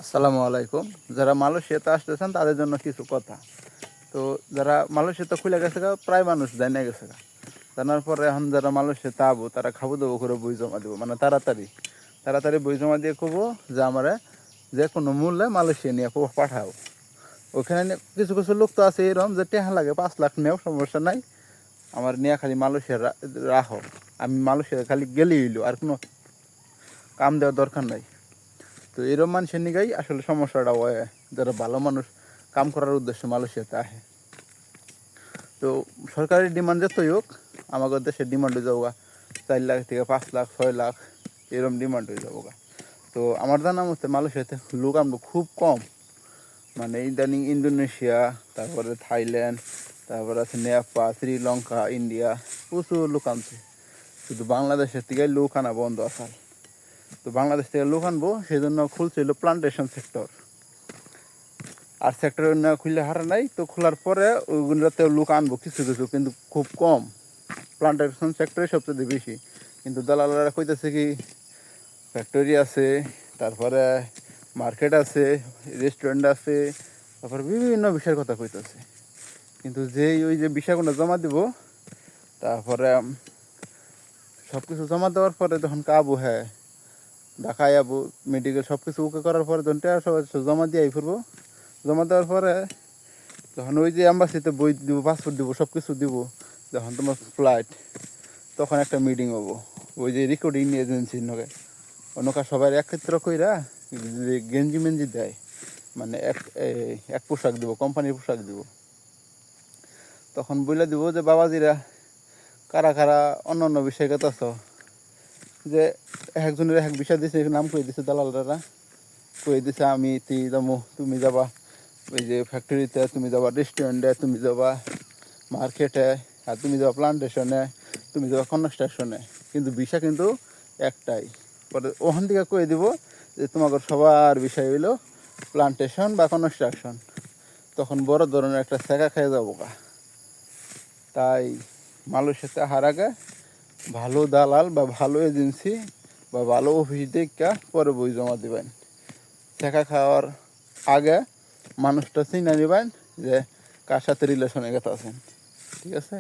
আসসালামু আলাইকুম। যারা মালয়েশিয়াতে আসতেছেন তাদের জন্য কিছু কথা। তো যারা মালয়েশিয়াতে খুলে গেছে গা, প্রায় মানুষ জানা গেছে গা। জানার পরে এখন যারা মালয়েশিয়াতে আবো তারা খাবো দাবো করে বই জমা দেবো, মানে তাড়াতাড়ি তাড়াতাড়ি বই জমা দিয়ে কবো যে আমারে যে কোনো মূল্যে মালয়েশিয়া নিয়ে পাঠাও। ওখানে কিছু কিছু লোক তো আছে এরকম যে টেহা লাগে 5 লাখ নেও, সমস্যা নাই, আমার নিয়ে খালি মালয়েশিয়া রাখো, আমি মালয়েশিয়া খালি গেলেই হইলো, আর কোনো কাম দেওয়ার দরকার নাই। তো এরকম মানুষের নিগাই আসলে সমস্যাটা হয়, যারা ভালো মানুষ কাম করার উদ্দেশ্যে মালয়েশিয়াতে আসে। তো সরকারের ডিমান্ড যতই হোক, আমাদের দেশের ডিমান্ড হয়ে যাবো 4 লাখ থেকে 5 লাখ 6 লাখ এরকম ডিমান্ড হয়ে যাবো। তো আমার জানা মতে মালয়েশিয়াতে লোক আমরা খুব কম, মানে ইদানিং ইন্দোনেশিয়া, তারপরে থাইল্যান্ড, তারপরে আছে নেপাল, শ্রীলঙ্কা, ইন্ডিয়া, প্রচুর লোক আনছে। শুধু বাংলাদেশের থেকে লোক আনা বন্ধ আসাল। তো বাংলাদেশ থেকে লোক আনবো সেই জন্য খুলছিল প্লান্টেশন সেক্টর। আর সেক্টরের না খুললে হারা নাই, তো খোলার পরে ওইগুলোতে লোক আনবো কিছু কিছু, কিন্তু খুব কম। প্লান্টেশন সেক্টরে সবচেয়ে বেশি, কিন্তু দালালরা কইতেছে কি ফ্যাক্টরি আছে, তারপরে মার্কেট আছে, রেস্টুরেন্ট আছে, তারপরে বিভিন্ন বিষয়ের কথা কইতেছে। কিন্তু ওই যে বিষয়গুলো জমা দিব, তারপরে সব কিছু জমা দেওয়ার পরে যখন কাবু হ্যাঁ ঢাকায় যাবো, মেডিকেল সব কিছু ওকে করার পরে যখন সবাই জমা দিয়ে ফিরবো, জমা দেওয়ার পরে যখন ওই যে অ্যাম্বাসিতে বই দিব, পাসপোর্ট দিব, সব কিছু দিব, যখন তোমার ফ্লাইট, তখন একটা মিটিং হবো ওই যে রেকর্ডিং এজেন্সির নগে। অন্যকা সবাই একত্র কইরা যে গেঞ্জি মেঞ্জি দেয়, মানে এক পোশাক দিব, কোম্পানির পোশাক দিব। তখন বলে দিব যে বাবাজিরা কারা কারা অন্য অন্য বিষয় কথাছ, যে একজনের এক বিষয় দিছে, নাম কই দিছে দালালরা, কই দিছে আমি তুই যাবো, তুমি যাবা ওই যে ফ্যাক্টরিতে, তুমি যাবা রেস্টুরেন্টে, তুমি যাবা মার্কেটে, আর তুমি যাবা প্লান্টেশনে, তুমি যাবা কনস্ট্রাকশনে, কিন্তু বিষয় কিন্তু একটাই। পরে ওখান থেকে কয়ে দিব যে তোমাদের সবার বিষয় হইলো প্লান্টেশন বা কনস্ট্রাকশন। তখন বড় ধরনের একটা শেখা খেয়ে যাবো গা। তাই মালয়েশিয়াতে আসার আগে ভালো দালাল বা ভালো এজেন্সি বা ভালো অফিস দেখা পরে বই জমা দেবেন। শেখা খাওয়ার আগে মানুষটা চিনে নেবেন যে কার সাথে রিলেশনে গেছে আছেন, ঠিক আছে।